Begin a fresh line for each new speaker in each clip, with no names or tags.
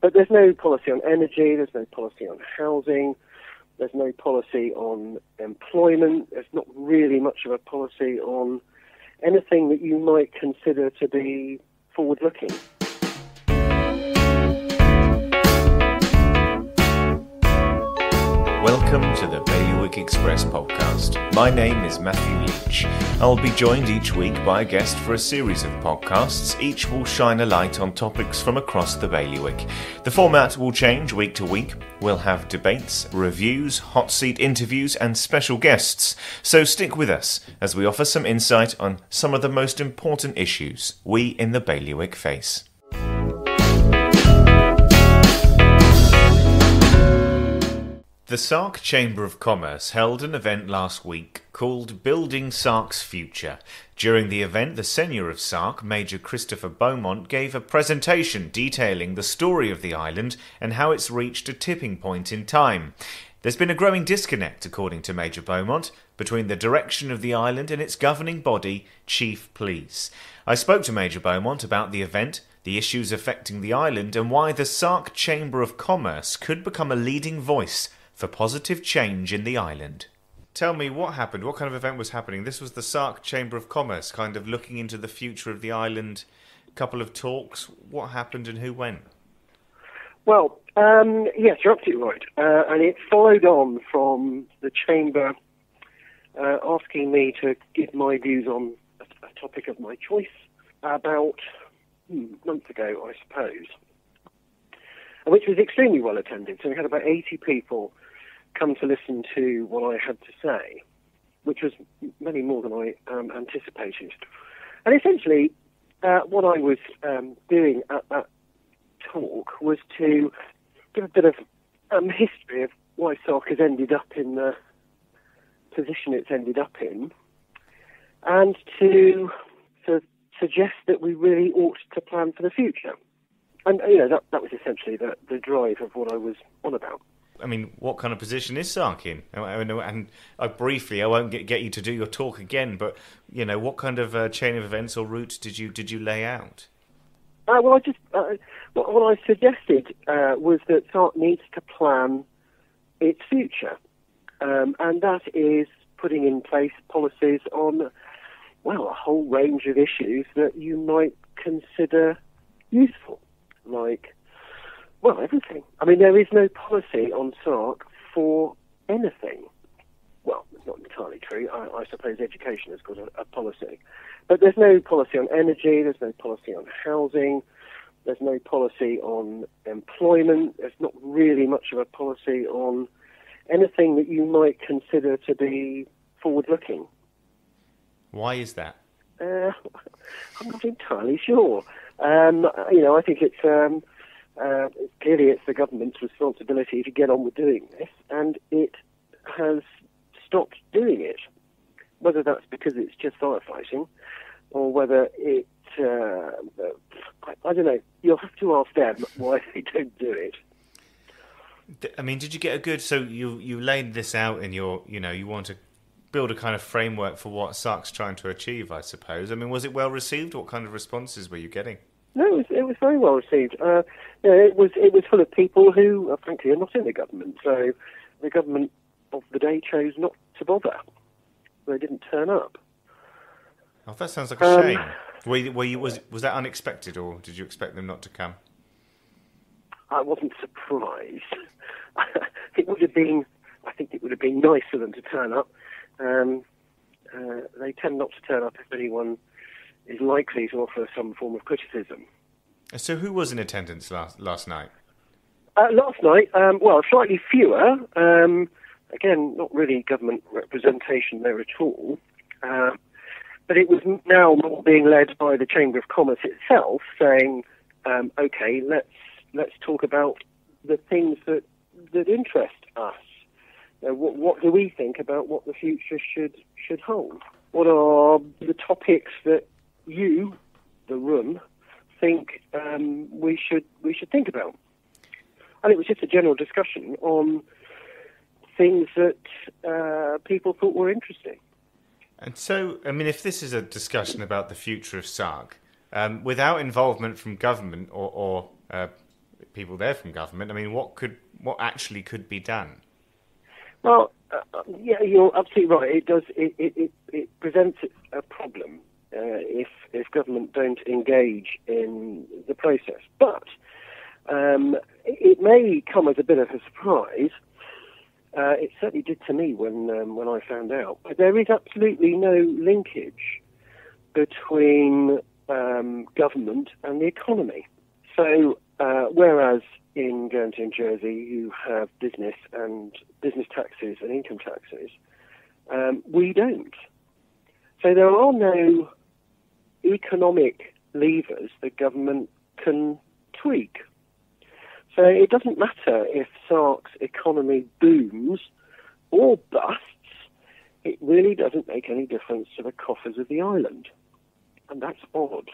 But there's no policy on energy, there's no policy on housing, there's no policy on employment, there's not really much of a policy on anything that you might consider to be forward-looking.
Welcome to the Bailiwick Express podcast. My name is Matthew Leach. I'll be joined each week by a guest for a series of podcasts. Each will shine a light on topics from across the bailiwick. The format will change week to week. We'll have debates, reviews, hot seat interviews and special guests. So stick with us as we offer some insight on some of the most important issues we in the bailiwick face. The Sark Chamber of Commerce held an event last week called Building Sark's Future. During the event, the Seigneur of Sark, Major Christopher Beaumont, gave a presentation detailing the story of the island and how it's reached a tipping point in time. There's been a growing disconnect, according to Major Beaumont, between the direction of the island and its governing body, Chief Pleas. I spoke to Major Beaumont about the event, the issues affecting the island, and why the Sark Chamber of Commerce could become a leading voice for positive change in the island. Tell me, what happened? What kind of event was happening? This was the Sark Chamber of Commerce, kind of looking into the future of the island. A couple of talks. What happened and who went?
Well, yes, you're absolutely right. And it followed on from the Chamber asking me to give my views on a topic of my choice about a month ago, I suppose, which was extremely well attended. So we had about 80 people come to listen to what I had to say, which was many more than I anticipated. And essentially, what I was doing at that talk was to give a bit of history of why Sark has ended up in the position it's ended up in, and to sort of suggest that we really ought to plan for the future. And, that was essentially the drive of what I was on about.
I mean, what kind of position is Sark in? And briefly, I won't get you to do your talk again, but, what kind of chain of events or route did you lay out?
What I suggested was that Sark needs to plan its future. And that is putting in place policies on, a whole range of issues that you might consider useful. Like, everything. I mean, there is no policy on Sark for anything. Well, it's not entirely true. I suppose education has got a policy. But there's no policy on energy, there's no policy on housing, there's no policy on employment, there's not really much of a policy on anything that you might consider to be forward-looking.
Why is that?
I'm not entirely sure. I think it's clearly it's the government's responsibility to get on with doing this, and it has stopped doing it. Whether that's because it's just firefighting, or whether it, I don't know. You'll have to ask them why they don't do it.
I mean, did you get a good? So you laid this out in your, you want to build a kind of framework for what Sark's trying to achieve, I suppose. I mean, was it well received? What kind of responses were you getting?
No, it was very well received. It was full of people who, frankly, are not in the government. So the government of the day chose not to bother. They didn't turn up.
Oh, that sounds like a shame. Was that unexpected, or did you expect them not to come?
I wasn't surprised. It would have been. I think it would have been nice for them to turn up. They tend not to turn up if anyone is likely to offer some form of criticism.
So who was in attendance last night?
Last night, slightly fewer. Again, not really government representation there at all. But it was now more being led by the Chamber of Commerce itself, saying, okay, let's talk about the things that interest us. What do we think about what the future should hold? What are the topics that you, the room, think we should think about? And it was just a general discussion on things that people thought were interesting.
And so, I mean, if this is a discussion about the future of Sark, without involvement from government or people there from government. I mean, what actually could be done?
Well, yeah, you're absolutely right. It does. It presents a problem if government don't engage in the process. But it may come as a bit of a surprise. It certainly did to me when I found out. But there is absolutely no linkage between government and the economy. So whereas in Guernsey and Jersey you have business taxes and income taxes, we don't. So there are no economic levers that government can tweak. So it doesn't matter if Sark's economy booms or busts, it really doesn't make any difference to the coffers of the island. And that's odd.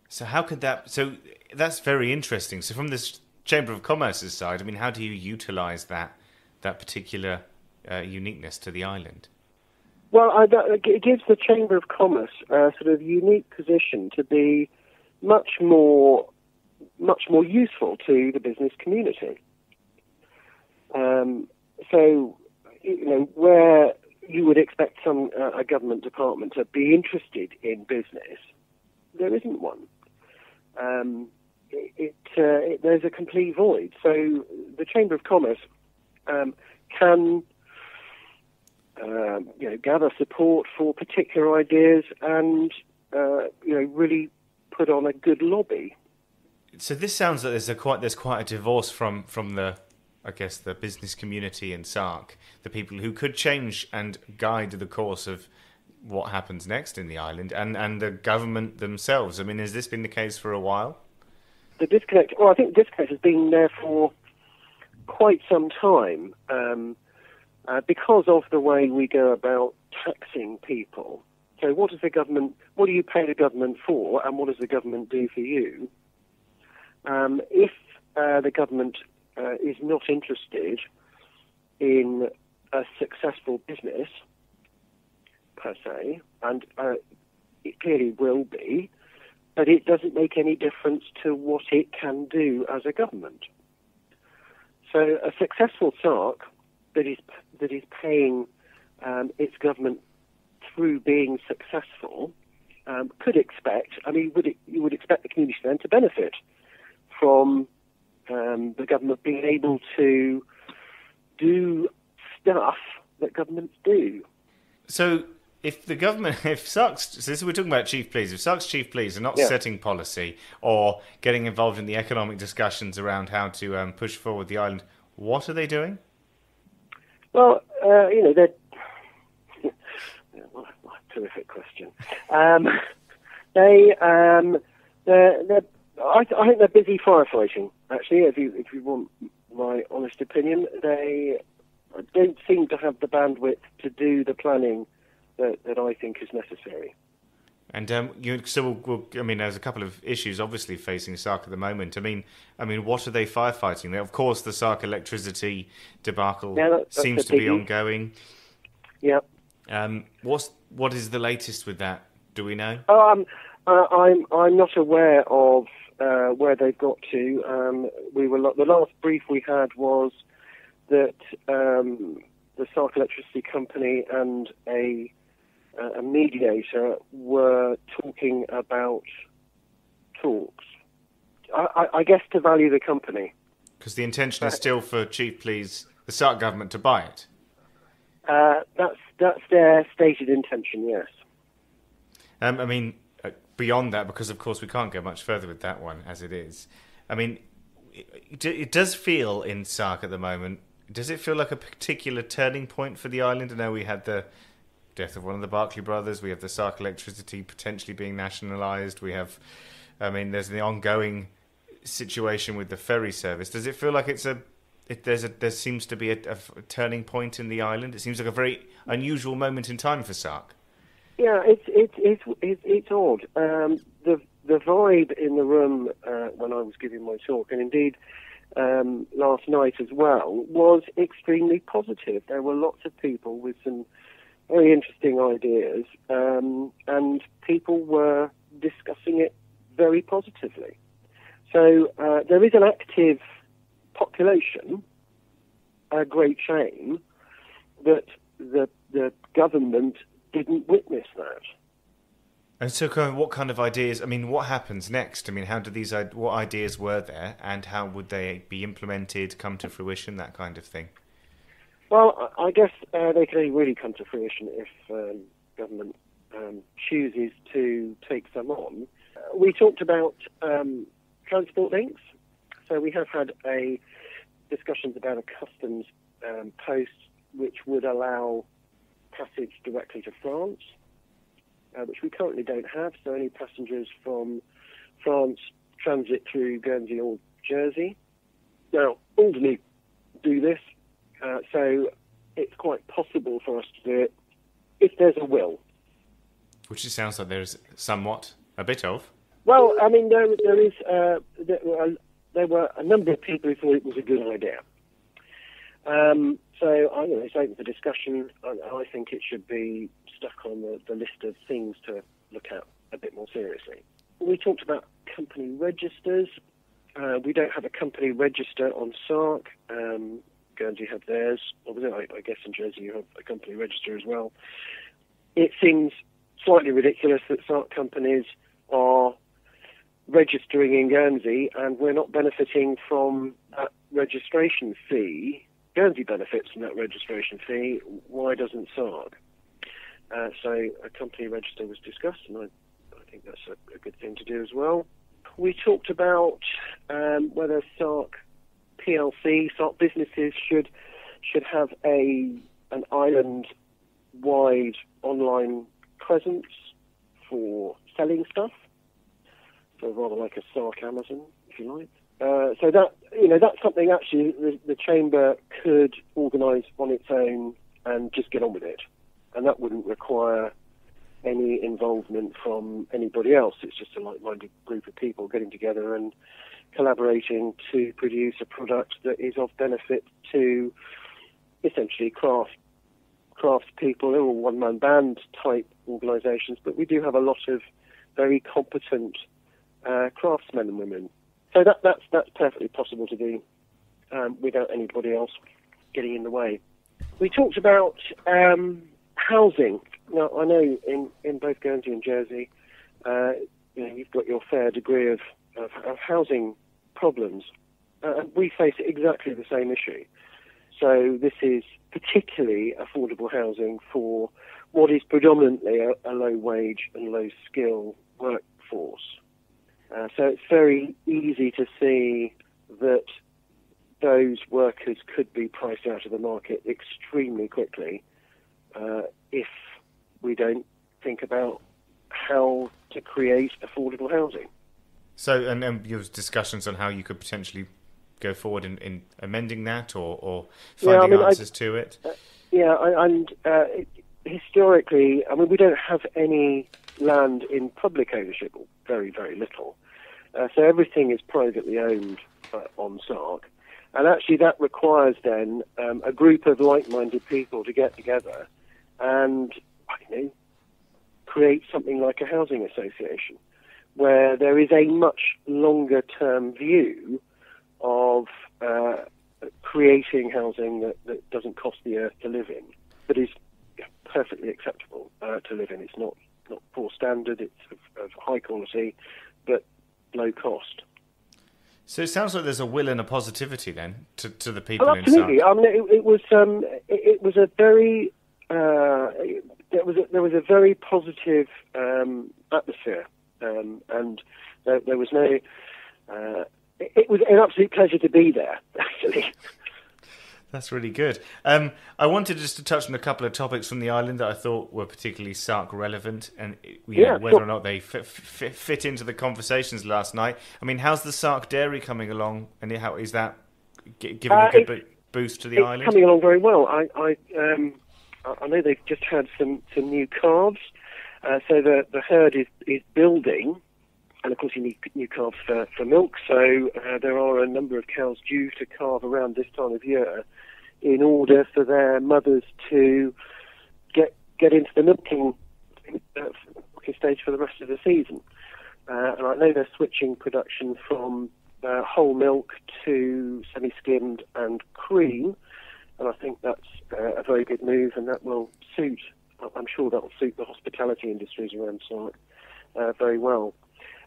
So how could that... So that's very interesting. So from this Chamber of Commerce's side, I mean, how do you utilise that particular uniqueness to the island?
Well, it gives the Chamber of Commerce a sort of unique position to be much more useful to the business community. So, where you would expect a government department to be interested in business, there isn't one. There's a complete void. So the Chamber of Commerce can gather support for particular ideas and really put on a good lobby.
So this sounds like there's quite a divorce from the, I guess, the business community in Sark, the people who could change and guide the course of what happens next in the island, and the government themselves. I mean, has this been the case for a while?
The disconnect. Well, I think the disconnect has been there for quite some time because of the way we go about taxing people. So, what do you pay the government for, and what does the government do for you? If the government is not interested in a successful business per se, and it clearly will be, but it doesn't make any difference to what it can do as a government. So a successful Sark that is paying its government through being successful could expect. I mean, you would expect the community then to benefit from the government being able to do stuff that governments do.
So if Sark's, so we're talking about chief pleas, if Sark's chief pleas are not setting policy or getting involved in the economic discussions around how to push forward the island, what are they doing?
Well, they're... What a terrific question. They're I think they're busy firefighting, actually, if you want my honest opinion. They don't seem to have the bandwidth to do the planning that I think is necessary.
And there's a couple of issues obviously facing Sark at the moment. I mean, what are they firefighting? Of course, the Sark electricity debacle seems to be ongoing.
Yeah.
What is the latest with that? Do we know?
I'm not aware of where they've got to. The last brief we had was that the Sark Electricity Company and a mediator were talking about talks. I guess to value the company. Because
the intention is still for Chief Pleas, the Sark government, to buy it.
That's their stated intention, yes.
Beyond that, because of course we can't go much further with that one as it is. I mean, it does feel in Sark at the moment. Does it feel like a particular turning point for the island? I know we had the death of one of the Barclay brothers. We have the Sark electricity potentially being nationalised. We have, there's the ongoing situation with the ferry service. Does it feel like there seems to be a turning point in the island? It seems like a very unusual moment in time for Sark.
Yeah, it's odd. The vibe in the room when I was giving my talk, and indeed last night as well, was extremely positive. There were lots of people with some very interesting ideas, and people were discussing it very positively. So there is an active population, a great shame that the government didn't witness that.
And so, what kind of ideas? I mean, what happens next? I mean, what ideas were there, and how would they be implemented, come to fruition, that kind of thing?
Well, I guess they can only really come to fruition if government chooses to take some on. We talked about transport links, so we have had discussions about a customs post which would allow passage directly to France, which we currently don't have. So any passengers from France transit through Guernsey or Jersey. Now, Alderney do this, so it's quite possible for us to do it if there's a will.
Which it sounds like there's somewhat a bit of.
Well, I mean, there were a number of people who thought it was a good idea. So it's open for discussion. I think it should be stuck on the list of things to look at a bit more seriously. We talked about company registers. We don't have a company register on Sark. Guernsey have theirs. I guess in Jersey you have a company register as well. It seems slightly ridiculous that Sark companies are registering in Guernsey and we're not benefiting from that registration fee. Guernsey benefits from that registration fee. Why doesn't Sark? So a company register was discussed, and I think that's a good thing to do as well. We talked about whether Sark PLC, Sark businesses should have an island-wide online presence for selling stuff. So rather like a Sark Amazon, if you like. So that's something actually the Chamber could organise on its own and just get on with it. And that wouldn't require any involvement from anybody else. It's just a like-minded group of people getting together and collaborating to produce a product that is of benefit to essentially craft people. They're all one-man band type organisations, but we do have a lot of very competent craftsmen and women. So that's perfectly possible to do without anybody else getting in the way. We talked about housing. Now, I know in both Guernsey and Jersey, you've got your fair degree of housing problems. We face exactly the same issue. So this is particularly affordable housing for what is predominantly a low-wage and low-skill workforce. So it's very easy to see that those workers could be priced out of the market extremely quickly if we don't think about how to create affordable housing.
So, and your discussions on how you could potentially go forward in amending that or finding answers to it?
Historically, we don't have any land in public ownership, or very, very little. So everything is privately owned on Sark. And actually that requires then a group of like-minded people to get together and create something like a housing association where there is a much longer-term view of creating housing that doesn't cost the earth to live in, but is perfectly acceptable to live in. It's not poor standard, it's of high quality, but low cost.
So it sounds like there's a will and a positivity then to the people in Sark.
Absolutely. It was a very there was a very positive atmosphere, and there was no. It was an absolute pleasure to be there, actually.
That's really good. I wanted just to touch on a couple of topics from the island that I thought were particularly Sark relevant, and whether or not they fit into the conversations last night. I mean, how's the Sark dairy coming along, and how is that giving a good boost to the island?
It's coming along very well. I know they've just had some new calves, so the herd is building. And of course you need new calves for milk, so there are a number of cows due to calve around this time of year in order for their mothers to get into the milking stage for the rest of the season. And I know they're switching production from whole milk to semi-skimmed and cream, and I think that's a very good move, and that will suit, I'm sure that will suit the hospitality industries around Sark very well.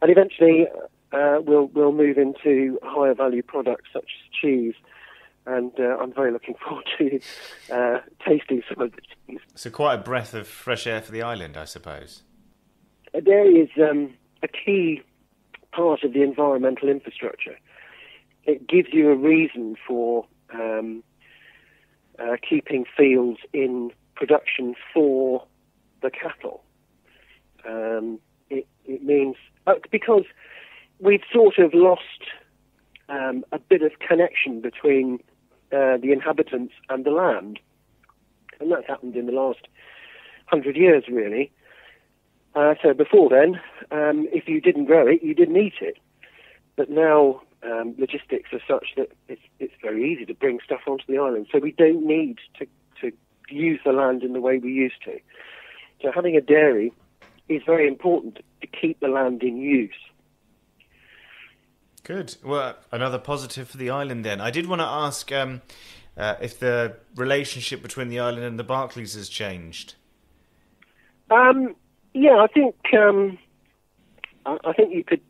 And eventually we'll move into higher value products such as cheese, and I'm very looking forward to tasting some of the cheese.
So quite a breath of fresh air for the island, I suppose.
Dairy is a key part of the environmental infrastructure. It gives you a reason for keeping fields in production for the cattle. It means, because we've sort of lost a bit of connection between the inhabitants and the land, and that's happened in the last 100 years, really. So before then, if you didn't grow it, you didn't eat it. But now logistics are such that it's very easy to bring stuff onto the island, so we don't need to use the land in the way we used to. So having a dairy is very important to keep the land in use.
Good. Well, another positive for the island then. I did want to ask if the relationship between the island and the Barclays has changed.
Yeah, I think you could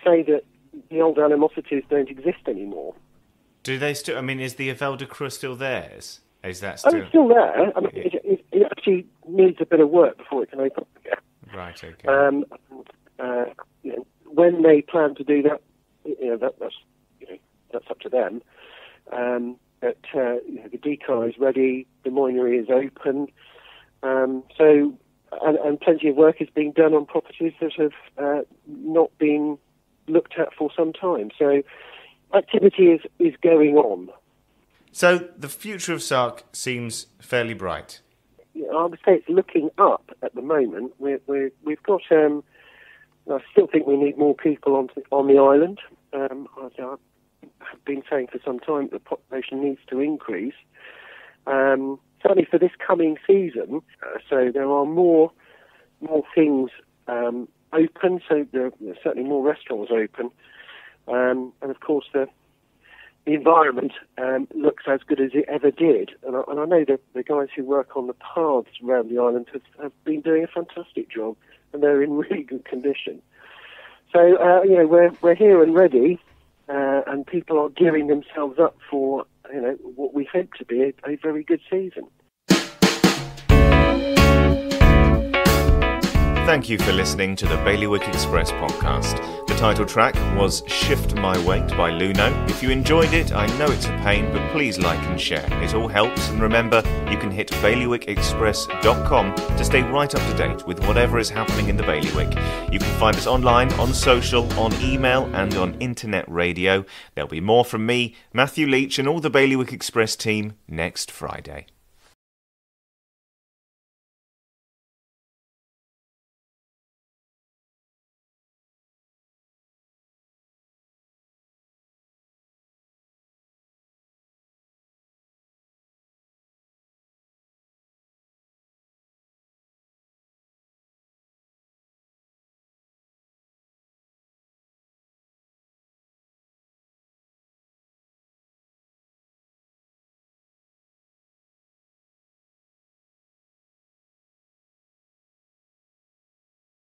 say that the old animosities don't exist anymore.
Do they still? I mean, is the Evel de Creux still theirs? Is that still?
It's still there. I mean, it actually needs a bit of work before it can open up again.
Right. Okay.
When they plan to do that, that's up to them. But the decar is ready, the moinery is open, and plenty of work is being done on properties that have not been looked at for some time. So activity is going on.
So the future of Sark seems fairly bright.
I would say it's looking up at the moment. We've got. I still think we need more people on the island. I've been saying for some time that the population needs to increase. Certainly for this coming season, so there are more things open. So there are certainly more restaurants open, and of course the environment looks as good as it ever did. And I know that the guys who work on the paths around the island have been doing a fantastic job, and they're in really good condition. So we're here and ready, and people are gearing themselves up for what we hope to be a very good season.
Thank you for listening to the Bailiwick Express podcast. The title track was Shift My Weight by Luno. If you enjoyed it, I know it's a pain, but please like and share. It all helps, and remember, you can hit bailiwickexpress.com to stay right up to date with whatever is happening in the Bailiwick. You can find us online, on social, on email, and on internet radio. There'll be more from me, Matthew Leach, and all the Bailiwick Express team next Friday.